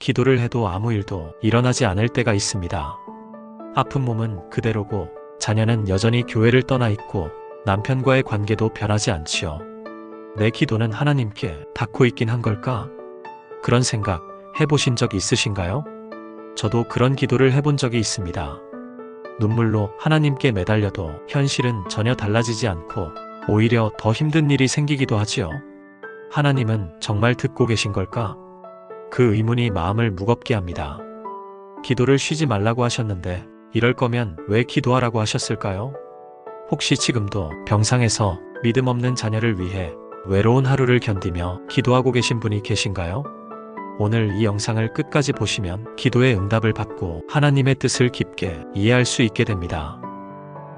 기도를 해도 아무 일도 일어나지 않을 때가 있습니다. 아픈 몸은 그대로고 자녀는 여전히 교회를 떠나 있고 남편과의 관계도 변하지 않지요. 내 기도는 하나님께 닿고 있긴 한 걸까? 그런 생각 해보신 적 있으신가요? 저도 그런 기도를 해본 적이 있습니다. 눈물로 하나님께 매달려도 현실은 전혀 달라지지 않고 오히려 더 힘든 일이 생기기도 하지요. 하나님은 정말 듣고 계신 걸까? 그 의문이 마음을 무겁게 합니다. 기도를 쉬지 말라고 하셨는데 이럴 거면 왜 기도하라고 하셨을까요? 혹시 지금도 병상에서 믿음 없는 자녀를 위해 외로운 하루를 견디며 기도하고 계신 분이 계신가요? 오늘 이 영상을 끝까지 보시면 기도의 응답을 받고 하나님의 뜻을 깊게 이해할 수 있게 됩니다.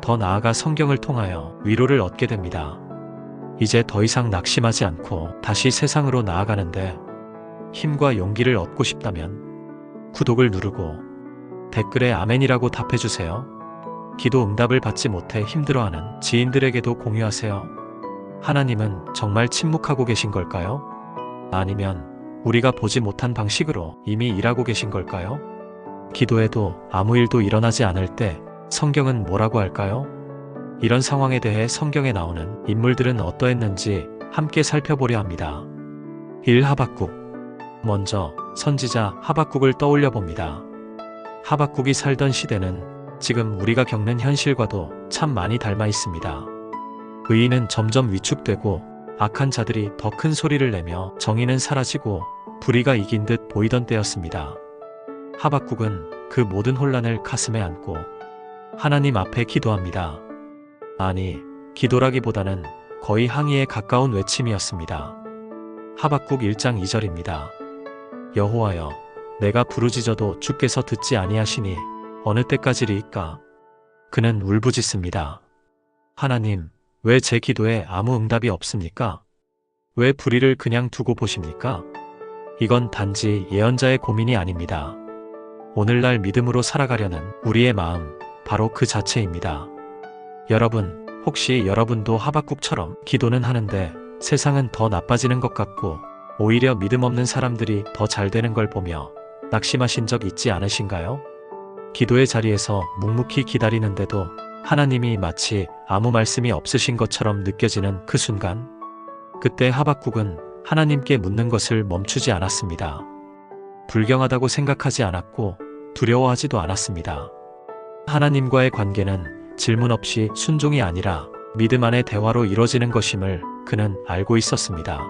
더 나아가 성경을 통하여 위로를 얻게 됩니다. 이제 더 이상 낙심하지 않고 다시 세상으로 나아가는데 힘과 용기를 얻고 싶다면 구독을 누르고 댓글에 아멘이라고 답해주세요. 기도 응답을 받지 못해 힘들어하는 지인들에게도 공유하세요. 하나님은 정말 침묵하고 계신 걸까요? 아니면 우리가 보지 못한 방식으로 이미 일하고 계신 걸까요? 기도해도 아무 일도 일어나지 않을 때 성경은 뭐라고 할까요? 이런 상황에 대해 성경에 나오는 인물들은 어떠했는지 함께 살펴보려 합니다. 1. 하박국. 먼저 선지자 하박국을 떠올려 봅니다. 하박국이 살던 시대는 지금 우리가 겪는 현실과도 참 많이 닮아 있습니다. 의인은 점점 위축되고 악한 자들이 더 큰 소리를 내며 정의는 사라지고 불의가 이긴 듯 보이던 때였습니다. 하박국은 그 모든 혼란을 가슴에 안고 하나님 앞에 기도합니다. 아니, 기도라기보다는 거의 항의에 가까운 외침이었습니다. 하박국 1장 2절입니다. 여호와여, 내가 부르짖어도 주께서 듣지 아니하시니 어느 때까지리이까? 그는 울부짖습니다. 하나님, 왜 제 기도에 아무 응답이 없습니까? 왜 불의를 그냥 두고 보십니까? 이건 단지 예언자의 고민이 아닙니다. 오늘날 믿음으로 살아가려는 우리의 마음, 바로 그 자체입니다. 여러분, 혹시 여러분도 하박국처럼 기도는 하는데 세상은 더 나빠지는 것 같고 오히려 믿음 없는 사람들이 더 잘 되는 걸 보며 낙심하신 적 있지 않으신가요? 기도의 자리에서 묵묵히 기다리는데도 하나님이 마치 아무 말씀이 없으신 것처럼 느껴지는 그 순간, 그때 하박국은 하나님께 묻는 것을 멈추지 않았습니다. 불경하다고 생각하지 않았고 두려워하지도 않았습니다. 하나님과의 관계는 질문 없이 순종이 아니라 믿음 안의 대화로 이루어지는 것임을 그는 알고 있었습니다.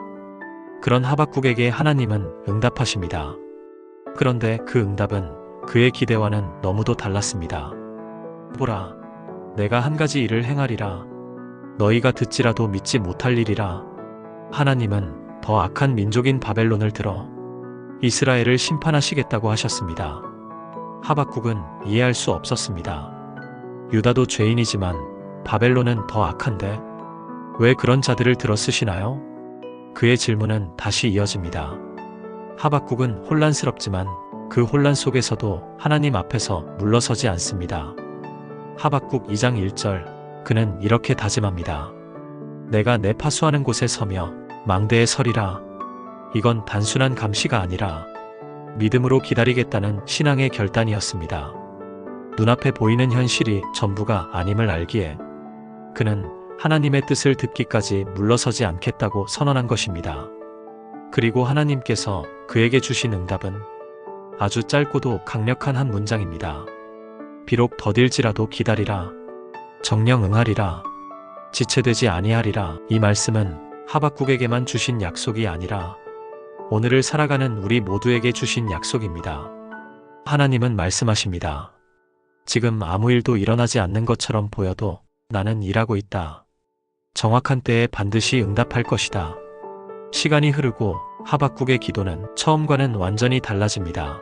그런 하박국에게 하나님은 응답하십니다. 그런데 그 응답은 그의 기대와는 너무도 달랐습니다. 보라, 내가 한 가지 일을 행하리라. 너희가 듣지라도 믿지 못할 일이라. 하나님은 더 악한 민족인 바벨론을 들어 이스라엘을 심판하시겠다고 하셨습니다. 하박국은 이해할 수 없었습니다. 유다도 죄인이지만 바벨론은 더 악한데 왜 그런 자들을 들어 쓰시나요? 그의 질문은 다시 이어집니다. 하박국은 혼란스럽지만 그 혼란 속에서도 하나님 앞에서 물러서지 않습니다. 하박국 2장 1절, 그는 이렇게 다짐합니다. 내가 내 파수하는 곳에 서며 망대에 서리라. 이건 단순한 감시가 아니라 믿음으로 기다리겠다는 신앙의 결단이었습니다. 눈앞에 보이는 현실이 전부가 아님을 알기에 그는 하나님의 뜻을 듣기까지 물러서지 않겠다고 선언한 것입니다. 그리고 하나님께서 그에게 주신 응답은 아주 짧고도 강력한 한 문장입니다. 비록 더딜지라도 기다리라. 정녕 응하리라. 지체되지 아니하리라. 이 말씀은 하박국에게만 주신 약속이 아니라 오늘을 살아가는 우리 모두에게 주신 약속입니다. 하나님은 말씀하십니다. 지금 아무 일도 일어나지 않는 것처럼 보여도 나는 일하고 있다. 정확한 때에 반드시 응답할 것이다. 시간이 흐르고 하박국의 기도는 처음과는 완전히 달라집니다.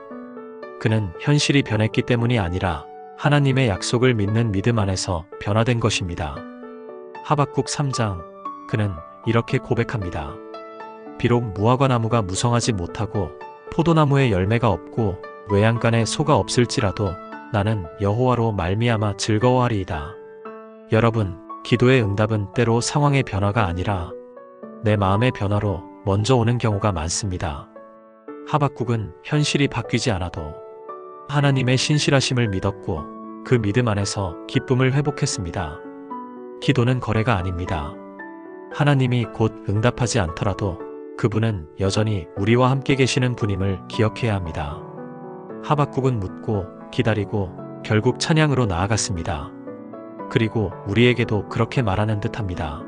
그는 현실이 변했기 때문이 아니라 하나님의 약속을 믿는 믿음 안에서 변화된 것입니다. 하박국 3장, 그는 이렇게 고백합니다. 비록 무화과 나무가 무성하지 못하고 포도나무에 열매가 없고 외양간에 소가 없을지라도 나는 여호와로 말미암아 즐거워하리이다. 여러분, 기도의 응답은 때로 상황의 변화가 아니라 내 마음의 변화로 먼저 오는 경우가 많습니다. 하박국은 현실이 바뀌지 않아도 하나님의 신실하심을 믿었고 그 믿음 안에서 기쁨을 회복했습니다. 기도는 거래가 아닙니다. 하나님이 곧 응답하지 않더라도 그분은 여전히 우리와 함께 계시는 분임을 기억해야 합니다. 하박국은 묻고 기다리고 결국 찬양으로 나아갔습니다. 그리고 우리에게도 그렇게 말하는 듯합니다.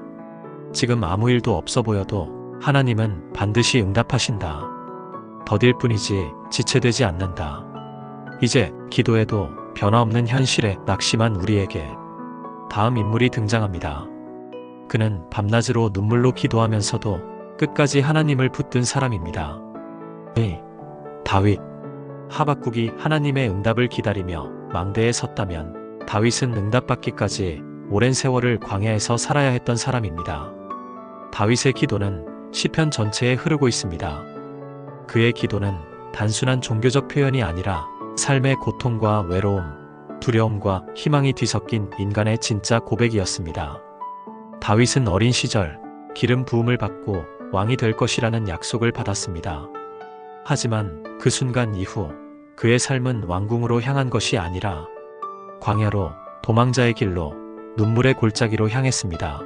지금 아무 일도 없어 보여도 하나님은 반드시 응답하신다. 더딜 뿐이지 지체되지 않는다. 이제 기도에도 변화없는 현실에 낙심한 우리에게 다음 인물이 등장합니다. 그는 밤낮으로 눈물로 기도하면서도 끝까지 하나님을 붙든 사람입니다. 다윗. 하박국이 하나님의 응답을 기다리며 망대에 섰다면 다윗은 응답받기까지 오랜 세월을 광야에서 살아야 했던 사람입니다. 다윗의 기도는 시편 전체에 흐르고 있습니다. 그의 기도는 단순한 종교적 표현이 아니라 삶의 고통과 외로움, 두려움과 희망이 뒤섞인 인간의 진짜 고백이었습니다. 다윗은 어린 시절 기름 부음을 받고 왕이 될 것이라는 약속을 받았습니다. 하지만 그 순간 이후 그의 삶은 왕궁으로 향한 것이 아니라 광야로, 도망자의 길로, 눈물의 골짜기로 향했습니다.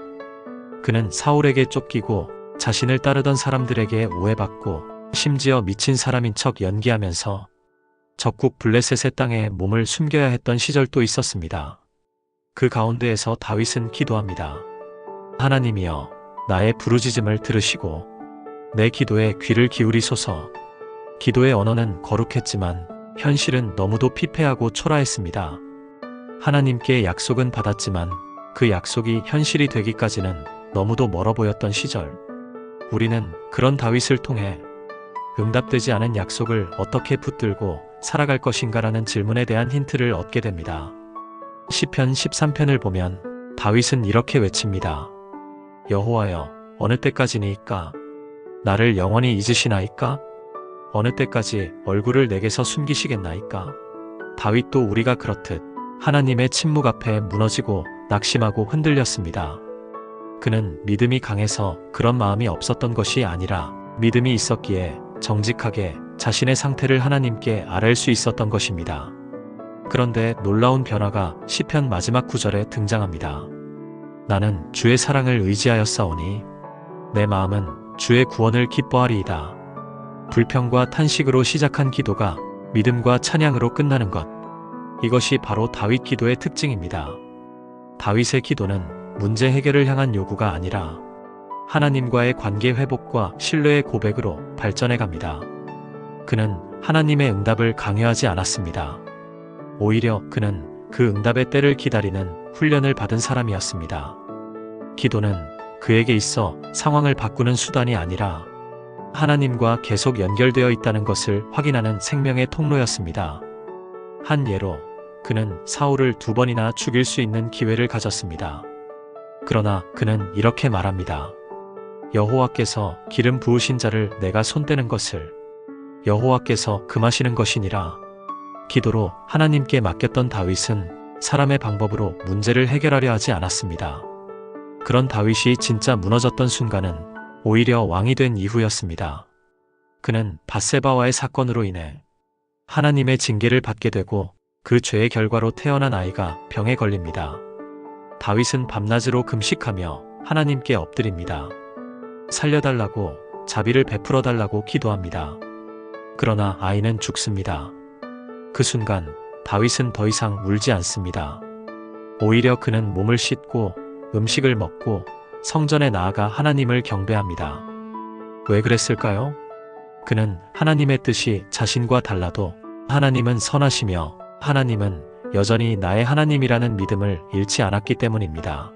그는 사울에게 쫓기고 자신을 따르던 사람들에게 오해받고 심지어 미친 사람인 척 연기하면서 적국 블레셋의 땅에 몸을 숨겨야 했던 시절도 있었습니다. 그 가운데에서 다윗은 기도합니다. 하나님이여, 나의 부르짖음을 들으시고 내 기도에 귀를 기울이소서. 기도의 언어는 거룩했지만 현실은 너무도 피폐하고 초라했습니다. 하나님께 약속은 받았지만 그 약속이 현실이 되기까지는 너무도 멀어 보였던 시절. 우리는 그런 다윗을 통해 응답되지 않은 약속을 어떻게 붙들고 살아갈 것인가라는 질문에 대한 힌트를 얻게 됩니다. 시편 13편을 보면 다윗은 이렇게 외칩니다. 여호와여, 어느 때까지니이까? 나를 영원히 잊으시나이까? 어느 때까지 얼굴을 내게서 숨기시겠나이까? 다윗도 우리가 그렇듯 하나님의 침묵 앞에 무너지고 낙심하고 흔들렸습니다. 그는 믿음이 강해서 그런 마음이 없었던 것이 아니라 믿음이 있었기에 정직하게 자신의 상태를 하나님께 아뢰 수 있었던 것입니다. 그런데 놀라운 변화가 시편 마지막 구절에 등장합니다. 나는 주의 사랑을 의지하였사오니 내 마음은 주의 구원을 기뻐하리이다. 불평과 탄식으로 시작한 기도가 믿음과 찬양으로 끝나는 것. 이것이 바로 다윗 기도의 특징입니다. 다윗의 기도는 문제 해결을 향한 요구가 아니라 하나님과의 관계 회복과 신뢰의 고백으로 발전해 갑니다. 그는 하나님의 응답을 강요하지 않았습니다. 오히려 그는 그 응답의 때를 기다리는 훈련을 받은 사람이었습니다. 기도는 그에게 있어 상황을 바꾸는 수단이 아니라 하나님과 계속 연결되어 있다는 것을 확인하는 생명의 통로였습니다. 한 예로 그는 사울을 2번이나 죽일 수 있는 기회를 가졌습니다. 그러나 그는 이렇게 말합니다. 여호와께서 기름 부으신 자를 내가 손대는 것을 여호와께서 금하시는 것이니라. 기도로 하나님께 맡겼던 다윗은 사람의 방법으로 문제를 해결하려 하지 않았습니다. 그런 다윗이 진짜 무너졌던 순간은 오히려 왕이 된 이후였습니다. 그는 밧세바와의 사건으로 인해 하나님의 징계를 받게 되고 그 죄의 결과로 태어난 아이가 병에 걸립니다. 다윗은 밤낮으로 금식하며 하나님께 엎드립니다. 살려달라고, 자비를 베풀어 달라고 기도합니다. 그러나 아이는 죽습니다. 그 순간 다윗은 더 이상 울지 않습니다. 오히려 그는 몸을 씻고 음식을 먹고 성전에 나아가 하나님을 경배합니다. 왜 그랬을까요? 그는 하나님의 뜻이 자신과 달라도 하나님은 선하시며 하나님은 여전히 나의 하나님이라는 믿음을 잃지 않았기 때문입니다.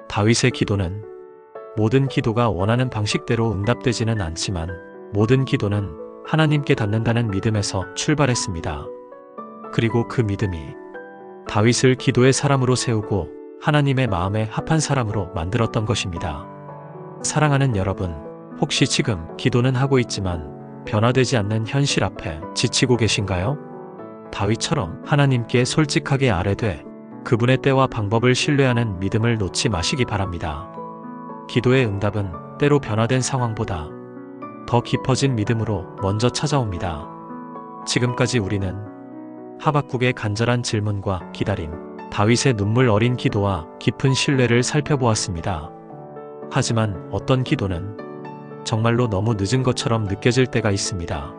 다윗의 기도는 모든 기도가 원하는 방식대로 응답되지는 않지만 모든 기도는 하나님께 닿는다는 믿음에서 출발했습니다. 그리고 그 믿음이 다윗을 기도의 사람으로 세우고 하나님의 마음에 합한 사람으로 만들었던 것입니다. 사랑하는 여러분, 혹시 지금 기도는 하고 있지만 변화되지 않는 현실 앞에 지치고 계신가요? 다윗처럼 하나님께 솔직하게 아뢰되 그분의 때와 방법을 신뢰하는 믿음을 놓지 마시기 바랍니다. 기도의 응답은 때로 변화된 상황보다 더 깊어진 믿음으로 먼저 찾아옵니다. 지금까지 우리는 하박국의 간절한 질문과 기다림, 다윗의 눈물 어린 기도와 깊은 신뢰를 살펴보았습니다. 하지만 어떤 기도는 정말로 너무 늦은 것처럼 느껴질 때가 있습니다.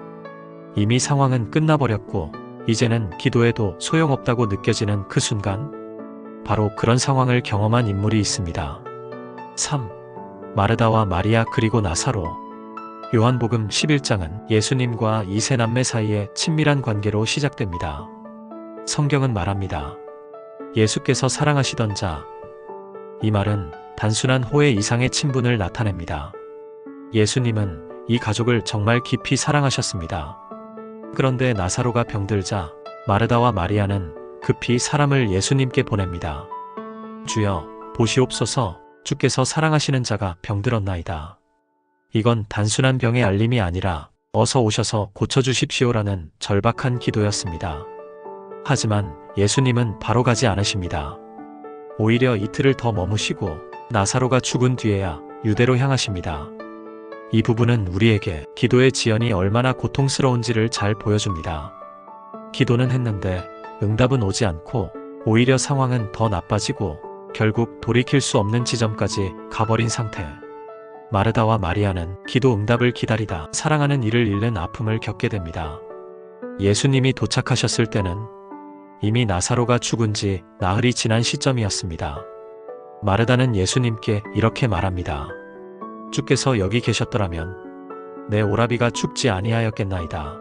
이미 상황은 끝나버렸고 이제는 기도해도 소용없다고 느껴지는 그 순간, 바로 그런 상황을 경험한 인물이 있습니다. 3. 마르다와 마리아 그리고 나사로. 요한복음 11장은 예수님과 이 세 남매 사이의 친밀한 관계로 시작됩니다. 성경은 말합니다. 예수께서 사랑하시던 자. 이 말은 단순한 호혜 이상의 친분을 나타냅니다. 예수님은 이 가족을 정말 깊이 사랑하셨습니다. 그런데 나사로가 병들자 마르다와 마리아는 급히 사람을 예수님께 보냅니다. 주여, 보시옵소서, 주께서 사랑하시는 자가 병들었나이다. 이건 단순한 병의 알림이 아니라 어서 오셔서 고쳐주십시오라는 절박한 기도였습니다. 하지만 예수님은 바로 가지 않으십니다. 오히려 이틀을 더 머무시고 나사로가 죽은 뒤에야 유대로 향하십니다. 이 부분은 우리에게 기도의 지연이 얼마나 고통스러운지를 잘 보여줍니다. 기도는 했는데 응답은 오지 않고 오히려 상황은 더 나빠지고 결국 돌이킬 수 없는 지점까지 가버린 상태. 마르다와 마리아는 기도 응답을 기다리다 사랑하는 이를 잃는 아픔을 겪게 됩니다. 예수님이 도착하셨을 때는 이미 나사로가 죽은 지 나흘이 지난 시점이었습니다. 마르다는 예수님께 이렇게 말합니다. 주께서 여기 계셨더라면 내 오라비가 죽지 아니하였겠나이다.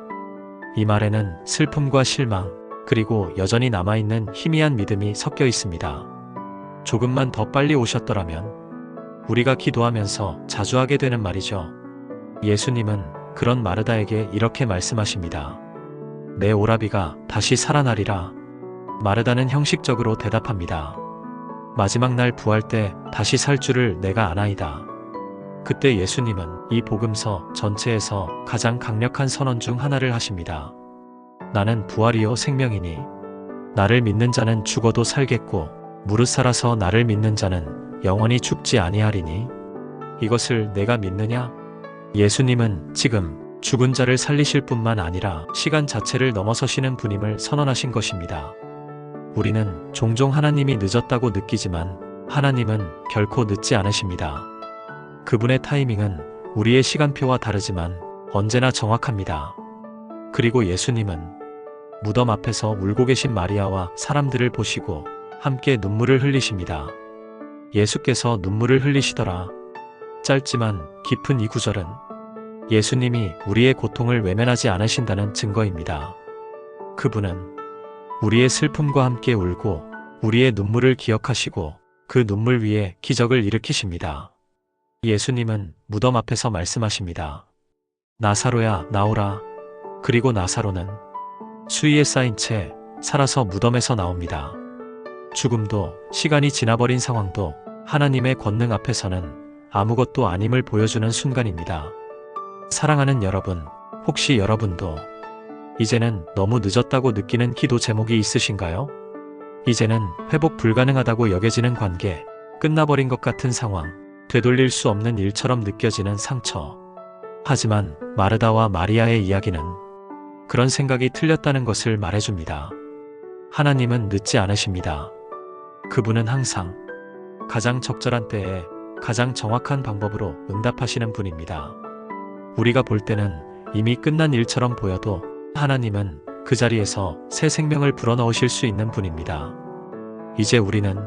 이 말에는 슬픔과 실망, 그리고 여전히 남아있는 희미한 믿음이 섞여 있습니다. 조금만 더 빨리 오셨더라면 우리가 기도하면서 자주 하게 되는 말이죠. 예수님은 그런 마르다에게 이렇게 말씀하십니다. 내 오라비가 다시 살아나리라. 마르다는 형식적으로 대답합니다. 마지막 날 부활 때 다시 살 줄을 내가 아나이다. 그때 예수님은 이 복음서 전체에서 가장 강력한 선언 중 하나를 하십니다. 나는 부활이요 생명이니 나를 믿는 자는 죽어도 살겠고 무릇 살아서 나를 믿는 자는 영원히 죽지 아니하리니 이것을 내가 믿느냐? 예수님은 지금 죽은 자를 살리실 뿐만 아니라 시간 자체를 넘어서시는 분임을 선언하신 것입니다. 우리는 종종 하나님이 늦었다고 느끼지만 하나님은 결코 늦지 않으십니다. 그분의 타이밍은 우리의 시간표와 다르지만 언제나 정확합니다. 그리고 예수님은 무덤 앞에서 울고 계신 마리아와 사람들을 보시고 함께 눈물을 흘리십니다. 예수께서 눈물을 흘리시더라. 짧지만 깊은 이 구절은 예수님이 우리의 고통을 외면하지 않으신다는 증거입니다. 그분은 우리의 슬픔과 함께 울고 우리의 눈물을 기억하시고 그 눈물 위에 기적을 일으키십니다. 예수님은 무덤 앞에서 말씀하십니다. 나사로야 나오라. 그리고 나사로는 수위에 쌓인 채 살아서 무덤에서 나옵니다. 죽음도 시간이 지나버린 상황도 하나님의 권능 앞에서는 아무것도 아님을 보여주는 순간입니다. 사랑하는 여러분, 혹시 여러분도 이제는 너무 늦었다고 느끼는 기도 제목이 있으신가요? 이제는 회복 불가능하다고 여겨지는 관계, 끝나버린 것 같은 상황, 되돌릴 수 없는 일처럼 느껴지는 상처. 하지만 마르다와 마리아의 이야기는 그런 생각이 틀렸다는 것을 말해줍니다. 하나님은 늦지 않으십니다. 그분은 항상 가장 적절한 때에 가장 정확한 방법으로 응답하시는 분입니다. 우리가 볼 때는 이미 끝난 일처럼 보여도 하나님은 그 자리에서 새 생명을 불어넣으실 수 있는 분입니다. 이제 우리는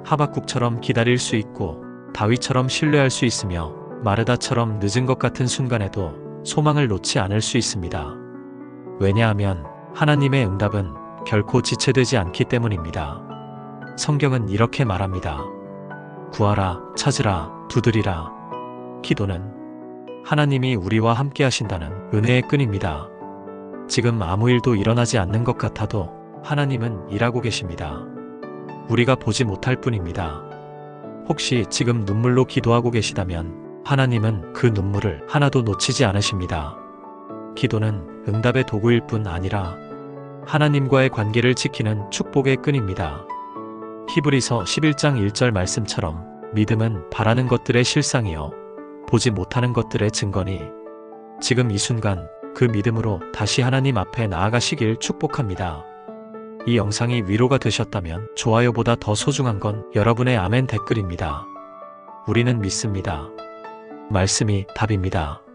하박국처럼 기다릴 수 있고 다윗처럼 신뢰할 수 있으며 마르다처럼 늦은 것 같은 순간에도 소망을 놓지 않을 수 있습니다. 왜냐하면 하나님의 응답은 결코 지체되지 않기 때문입니다. 성경은 이렇게 말합니다. 구하라, 찾으라, 두드리라. 기도는 하나님이 우리와 함께 하신다는 은혜의 끈입니다. 지금 아무 일도 일어나지 않는 것 같아도 하나님은 일하고 계십니다. 우리가 보지 못할 뿐입니다. 혹시 지금 눈물로 기도하고 계시다면 하나님은 그 눈물을 하나도 놓치지 않으십니다. 기도는 응답의 도구일 뿐 아니라 하나님과의 관계를 지키는 축복의 끈입니다. 히브리서 11장 1절 말씀처럼 믿음은 바라는 것들의 실상이요 보지 못하는 것들의 증거니 지금 이 순간 그 믿음으로 다시 하나님 앞에 나아가시길 축복합니다. 이 영상이 위로가 되셨다면 좋아요보다 더 소중한 건 여러분의 아멘 댓글입니다. 우리는 믿습니다. 말씀이 답입니다.